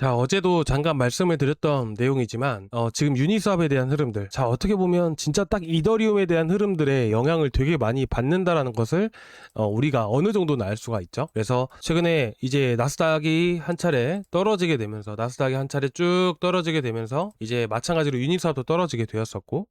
자, 어제도 잠깐 말씀을 드렸던 내용이지만 지금 유니스왑에 대한 흐름들, 자, 어떻게 보면 진짜 딱 이더리움에 대한 흐름들의 영향을 되게 많이 받는다라는 것을 우리가 어느 정도는 알 수가 있죠. 그래서 최근에 이제 나스닥이 한 차례 떨어지게 되면서 쭉 떨어지게 되면서 이제 마찬가지로 유니스왑도 떨어지게 되었었고,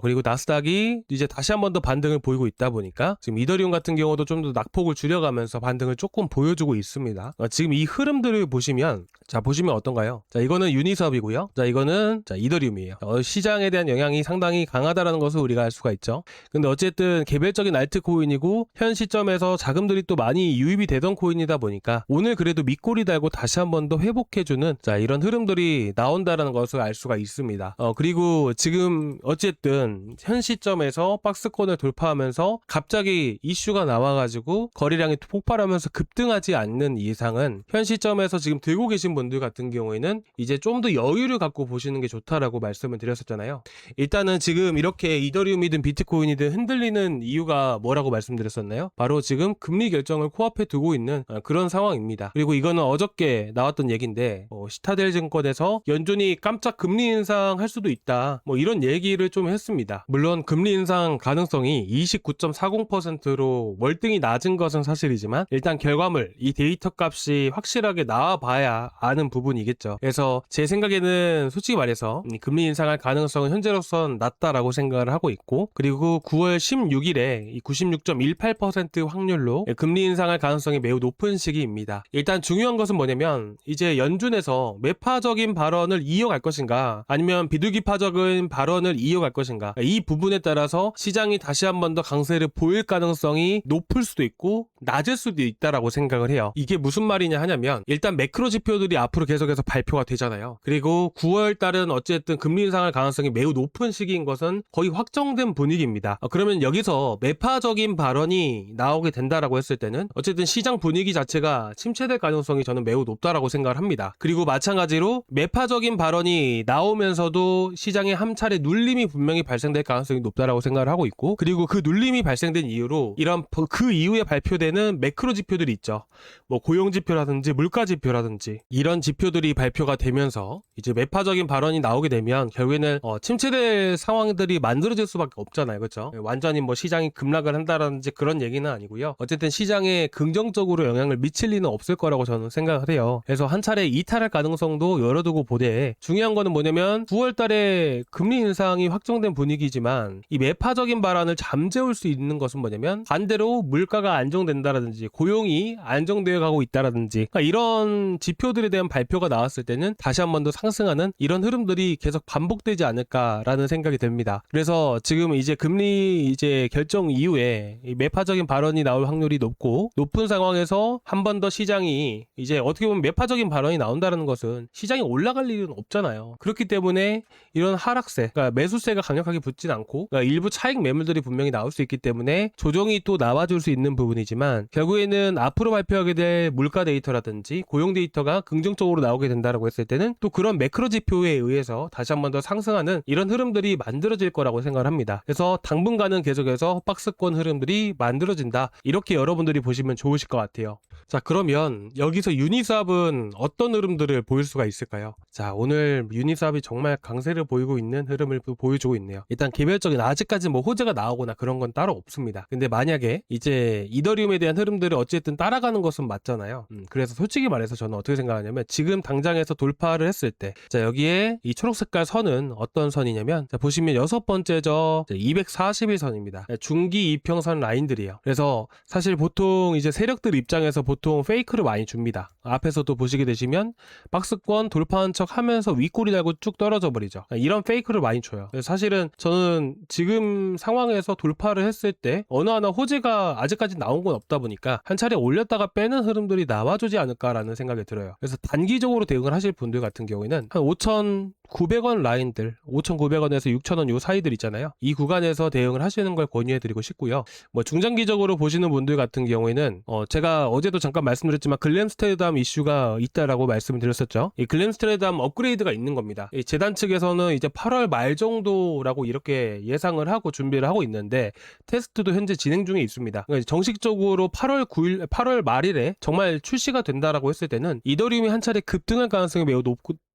그리고 나스닥이 이제 다시 한 번 더 반등을 보이고 있다 보니까 지금 이더리움 같은 경우도 좀 더 낙폭을 줄여가면서 반등을 조금 보여주고 있습니다. 지금 이 흐름들을 보시면, 자, 보시면 어떤가요? 자, 이거는 유니스왑이고요. 자, 이거는 이더리움이에요. 시장에 대한 영향이 상당히 강하다라는 것을 우리가 알 수가 있죠. 근데 어쨌든 개별적인 알트코인이고 현 시점에서 자금들이 또 많이 유입이 되던 코인이다 보니까 오늘 그래도 밑꼬리 달고 다시 한 번 더 회복해주는, 자, 이런 흐름들이 나온다라는 것을 알 수가 있습니다. 그리고 지금 어쨌든 현 시점에서 박스권을 돌파하면서 갑자기 이슈가 나와가지고 거래량이 폭발하면서 급등하지 않는 이상은 현 시점에서 지금 들고 계신 분들 같은 경우에는 이제 좀 더 여유를 갖고 보시는 게 좋다라고 말씀을 드렸었잖아요. 일단은 지금 이렇게 이더리움이든 비트코인이든 흔들리는 이유가 뭐라고 말씀드렸었나요? 바로 지금 금리 결정을 코앞에 두고 있는 그런 상황입니다. 그리고 이거는 어저께 나왔던 얘기인데, 시타델 증권에서 연준이 깜짝 금리 인상할 수도 있다, 뭐 이런 얘기를 좀 했습니다. 물론 금리 인상 가능성이 29.40%로 월등히 낮은 것은 사실이지만 일단 결과물, 이 데이터 값이 확실하게 나와봐야 아는 부분이겠죠. 그래서 제 생각에는 솔직히 말해서 금리 인상할 가능성은 현재로선 낮다라고 생각을 하고 있고, 그리고 9월 16일에 이 96.18% 확률로 금리 인상할 가능성이 매우 높은 시기입니다. 일단 중요한 것은 뭐냐면 이제 연준에서 매파적인 발언을 이어갈 것인가 아니면 비둘기파적인 발언을 이어갈 것인가, 이 부분에 따라서 시장이 다시 한 번 더 강세를 보일 가능성이 높을 수도 있고 낮을 수도 있다라고 생각을 해요. 이게 무슨 말이냐 하냐면, 일단 매크로 지표들이 앞으로 계속해서 발표가 되잖아요. 그리고 9월 달은 어쨌든 금리 인상할 가능성이 매우 높은 시기인 것은 거의 확정된 분위기입니다. 그러면 여기서 매파적인 발언이 나오게 된다라고 했을 때는 어쨌든 시장 분위기 자체가 침체될 가능성이 저는 매우 높다라고 생각을 합니다. 그리고 마찬가지로 매파적인 발언이 나오면서도 시장에 한 차례 눌림이 분명히 발생될 가능성이 높다라고 생각을 하고 있고, 그리고 그 눌림이 발생된 이유로 이런 그 이후에 발표되는 매크로 지표들이 있죠. 뭐 고용 지표라든지 물가 지표라든지 이런 지표들이 발표가 되면서 이제 매파적인 발언이 나오게 되면 결국에는 침체될 상황들이 만들어질 수밖에 없잖아요. 그렇죠? 완전히 뭐 시장이 급락을 한다라든지 그런 얘기는 아니고요. 어쨌든 시장에 긍정적으로 영향을 미칠 리는 없을 거라고 저는 생각을 해요. 그래서 한 차례 이탈할 가능성도 열어두고 보되, 중요한 거는 뭐냐면 9월 달에 금리 인상이 확정된 분위기지만 이 매파적인 발언을 잠재울 수 있는 것은 뭐냐면 반대로 물가가 안정된다라든지 고용이 안정되어 가고 있다라든지, 그러니까 이런 지표들에 대한 발표가 나왔을 때는 다시 한 번 더 상승하는 이런 흐름들이 계속 반복되지 않을까라는 생각이 듭니다. 그래서 지금 이제 금리 이제 결정 이후에 이 매파적인 발언이 나올 확률이 높은 상황에서 한 번 더 시장이 이제 어떻게 보면 매파적인 발언이 나온다는 것은 시장이 올라갈 일은 없잖아요. 그렇기 때문에 이런 하락세, 그러니까 매수세가 강력하게 붙진 않고, 그러니까 일부 차익 매물들이 분명히 나올 수 있기 때문에 조정이 또 나와줄 수 있는 부분이지만, 결국에는 앞으로 발표하게 될 물가 데이터라든지 고용 데이터가 긍정적으로 나오게 된다라고 했을 때는 또 그런 매크로 지표에 의해서 다시 한 번 더 상승하는 이런 흐름들이 만들어질 거라고 생각을 합니다. 그래서 당분간은 계속해서 박스권 흐름들이 만들어진다, 이렇게 여러분들이 보시면 좋으실 것 같아요. 자, 그러면 여기서 유니스왑은 어떤 흐름들을 보일 수가 있을까요? 자, 오늘 유니스왑이 정말 강세를 보이고 있는 흐름을 보여주고 있네요. 일단 개별적인 아직까지 뭐 호재가 나오거나 그런 건 따로 없습니다. 근데 만약에 이제 이더리움에 대한 흐름들을 어쨌든 따라가는 것은 맞잖아요. 그래서 솔직히 말해서 저는 어떻게 생각하냐면, 지금 당장에서 돌파를 했을 때, 자, 여기에 이 초록 색깔 선은 어떤 선이냐면, 자, 보시면 여섯 번째죠. 241선입니다. 중기 이평선 라인들이에요. 그래서 사실 보통 이제 세력들 입장에서 보통 페이크를 많이 줍니다. 앞에서도 보시게 되시면 박스권 돌파한 척 하면서 윗꼬리 달고 쭉 떨어져 버리죠. 이런 페이크를 많이 줘요. 사실은 저는 지금 상황에서 돌파를 했을 때 어느 하나 호재가 아직까지 나온 건 없다 보니까 한 차례 올렸다가 빼는 흐름들이 나와주지 않을까라는 생각이 들어요. 그래서 단기적으로 대응을 하실 분들 같은 경우에는 한 5천 5,900원 라인들, 5,900원에서 6,000원 요 사이들 있잖아요. 이 구간에서 대응을 하시는 걸 권유해드리고 싶고요. 뭐 중장기적으로 보시는 분들 같은 경우에는 제가 어제도 잠깐 말씀드렸지만 글램스테르담 이슈가 있다라고 말씀을 드렸었죠. 이 글램스테르담 업그레이드가 있는 겁니다. 이 재단 측에서는 이제 8월 말 정도라고 이렇게 예상을 하고 준비를 하고 있는데 테스트도 현재 진행 중에 있습니다. 그러니까 정식적으로 8월 말일에 정말 출시가 된다라고 했을 때는 이더리움이 한 차례 급등할 가능성이 매우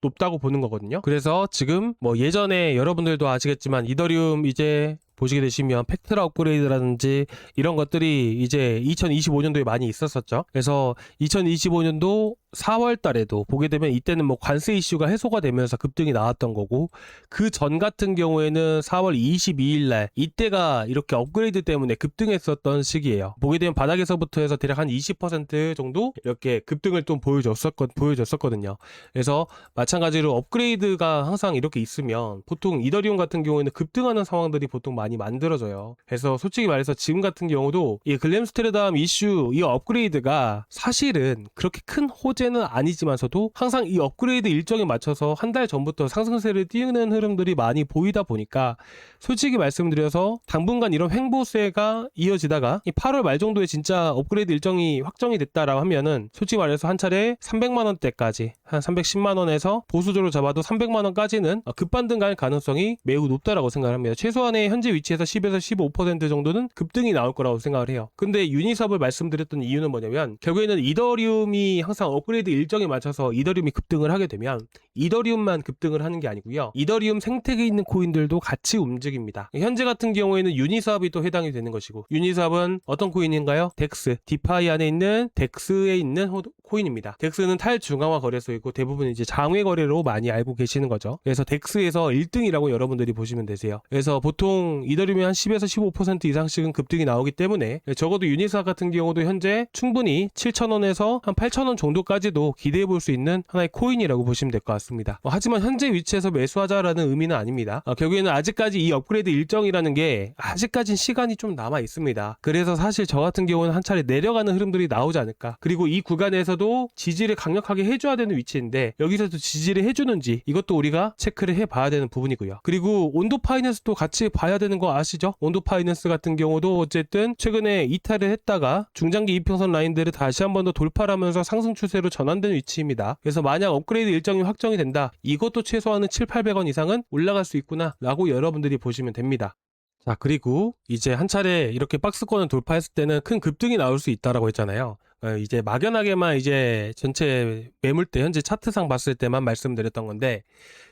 높다고 보는 거거든요. 그래서 지금 뭐 예전에 여러분들도 아시겠지만 이더리움 이제 보시게 되시면 팩트라 업그레이드라든지 이런 것들이 이제 2025년도에 많이 있었었죠. 그래서 2025년도 4월 달에도 보게 되면 이때는 뭐 관세 이슈가 해소가 되면서 급등이 나왔던 거고, 그 전 같은 경우에는 4월 22일 날 이때가 이렇게 업그레이드 때문에 급등했었던 시기예요. 보게 되면 바닥에서부터 해서 대략 한 20% 정도 이렇게 급등을 좀 보여줬었거든요. 그래서 마찬가지로 업그레이드가 항상 이렇게 있으면 보통 이더리움 같은 경우에는 급등하는 상황들이 보통 많이 만들어져요. 그래서 솔직히 말해서 지금 같은 경우도 이 글램스테르담 이슈 이 업그레이드가 사실은 그렇게 큰 호재는 아니지만서도 항상 이 업그레이드 일정에 맞춰서 한 달 전부터 상승세를 띄우는 흐름들이 많이 보이다 보니까 솔직히 말씀드려서 당분간 이런 횡보세가 이어지다가 이 8월 말 정도에 진짜 업그레이드 일정이 확정이 됐다라고 하면은 솔직히 말해서 한 차례 300만원대까지 한 310만원에서 보수적으로 잡아도 300만원까지는 급반등 갈 가능성이 매우 높다라고 생각합니다. 최소한의 현재 위치에서 10에서 15% 정도는 급등이 나올 거라고 생각을 해요. 근데 유니스왑을 말씀드렸던 이유는 뭐냐면 결국에는 이더리움이 항상 업그레이드 일정에 맞춰서 이더리움이 급등을 하게 되면 이더리움만 급등을 하는 게 아니고요. 이더리움 생태계에 있는 코인들도 같이 움직입니다. 현재 같은 경우에는 유니스왑이 또 해당이 되는 것이고, 유니스왑은 어떤 코인인가요? 덱스, 디파이 안에 있는 덱스에 있는 코인입니다. 덱스는 탈중앙화 거래소이고 대부분 이제 장외 거래로 많이 알고 계시는 거죠. 그래서 덱스에서 1등이라고 여러분들이 보시면 되세요. 그래서 보통 이더리움이 한 10에서 15% 이상씩은 급등이 나오기 때문에 적어도 유니스왑 같은 경우도 현재 충분히 7,000원에서 한 8,000원 정도까지도 기대해 볼 수 있는 하나의 코인이라고 보시면 될 것 같습니다. 하지만 현재 위치에서 매수하자라는 의미는 아닙니다. 결국에는 아직까지 이 업그레이드 일정이라는 게 아직까진 시간이 좀 남아 있습니다. 그래서 사실 저 같은 경우는 한 차례 내려가는 흐름들이 나오지 않을까. 그리고 이 구간에서도 지지를 강력하게 해줘야 되는 위치인데 여기서도 지지를 해주는지 이것도 우리가 체크를 해봐야 되는 부분이고요. 그리고 온도 파이낸스도 같이 봐야 되는 거 아시죠? 온도 파이낸스 같은 경우도 어쨌든 최근에 이탈을 했다가 중장기 이평선 라인들을 다시 한 번 더 돌파를 하면서 상승 추세로 전환된 위치입니다. 그래서 만약 업그레이드 일정이 확정이 된다, 이것도 최소한은 7,800원 이상은 올라갈 수 있구나 라고 여러분들이 보시면 됩니다. 자, 그리고 이제 한 차례 이렇게 박스권을 돌파했을 때는 큰 급등이 나올 수 있다라고 했잖아요. 이제 막연하게만 이제 전체 매물대 현재 차트상 봤을 때만 말씀드렸던 건데,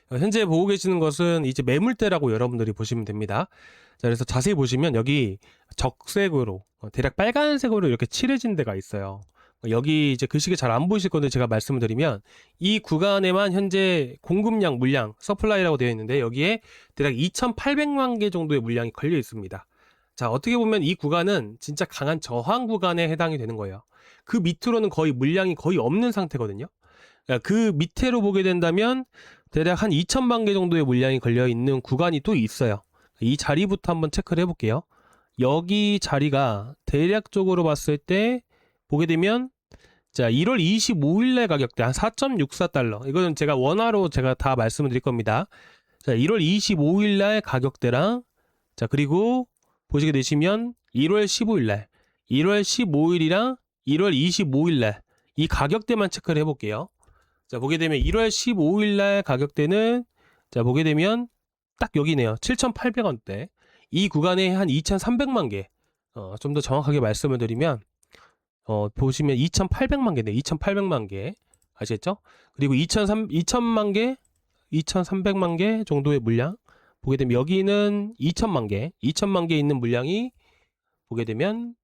현재 보고 계시는 것은 이제 매물대라고 여러분들이 보시면 됩니다. 자, 그래서 자세히 보시면 여기 적색으로 대략 빨간색으로 이렇게 칠해진 데가 있어요. 여기 이제 글씨가 잘 안 보이실 건데 제가 말씀을 드리면 이 구간에만 현재 공급량, 물량, 서플라이라고 되어 있는데 여기에 대략 2,800만 개 정도의 물량이 걸려 있습니다. 자, 어떻게 보면 이 구간은 진짜 강한 저항 구간에 해당이 되는 거예요. 그 밑으로는 거의 물량이 거의 없는 상태거든요. 그 밑으로 보게 된다면 대략 한 2,000만 개 정도의 물량이 걸려 있는 구간이 또 있어요. 이 자리부터 한번 체크를 해볼게요. 여기 자리가 대략적으로 봤을 때 보게 되면 자, 1월 25일날 가격대 한 4.64달러. 이거는 제가 원화로 제가 다 말씀을 드릴 겁니다. 자, 1월 25일날 가격대랑 자, 그리고 보시게 되시면 1월 15일날, 1월 15일이랑 1월 25일날 이 가격대만 체크를 해볼게요. 자, 보게 되면 1월 15일날 가격대는 자, 보게 되면 딱 여기네요. 7,800원대. 이 구간에 한 2,300만 개. 좀 더 정확하게 말씀을 드리면 보시면 2,800만 개네. 2,800만 개. 아시겠죠? 그리고 2,000만 개, 2,300만 개 정도의 물량. 보게 되면 여기는 2,000만 개. 2,000만 개 있는 물량이 보게 되면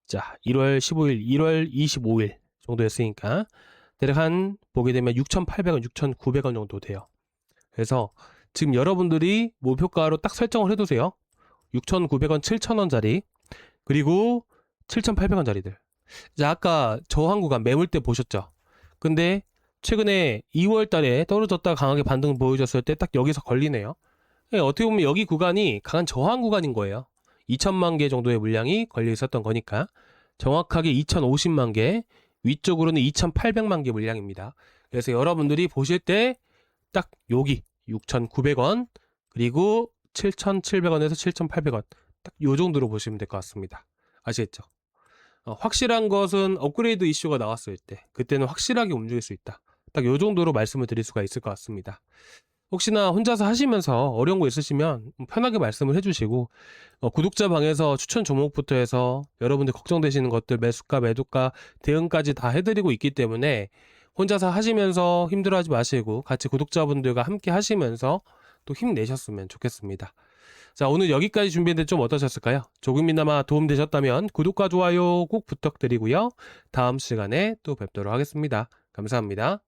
자, 1월 15일, 1월 25일 정도였으니까 대략 한 보게 되면 6,800원, 6,900원 정도 돼요. 그래서 지금 여러분들이 목표가로 딱 설정을 해두세요. 6,900원, 7,000원짜리 그리고 7,800원짜리들. 자, 아까 저항 구간 매물대 보셨죠? 근데 최근에 2월 달에 떨어졌다가 강하게 반등 보여줬을 때 딱 여기서 걸리네요. 어떻게 보면 여기 구간이 강한 저항 구간인 거예요. 2,000만 개 정도의 물량이 걸려 있었던 거니까 정확하게 2,050만 개, 위쪽으로는 2,800만 개 물량입니다. 그래서 여러분들이 보실 때 딱 6,900원, 그리고 7,700원에서 7,800원. 딱 요 정도로 보시면 될 것 같습니다. 아시겠죠? 확실한 것은 업그레이드 이슈가 나왔을 때, 그때는 확실하게 움직일 수 있다. 딱 요 정도로 말씀을 드릴 수가 있을 것 같습니다. 혹시나 혼자서 하시면서 어려운 거 있으시면 편하게 말씀을 해주시고, 구독자 방에서 추천 종목부터 해서 여러분들 걱정되시는 것들, 매수가, 매도가, 대응까지 다 해드리고 있기 때문에 혼자서 하시면서 힘들어하지 마시고 같이 구독자분들과 함께 하시면서 또 힘내셨으면 좋겠습니다. 자, 오늘 여기까지 준비했는데 좀 어떠셨을까요? 조금이나마 도움되셨다면 구독과 좋아요 꼭 부탁드리고요. 다음 시간에 또 뵙도록 하겠습니다. 감사합니다.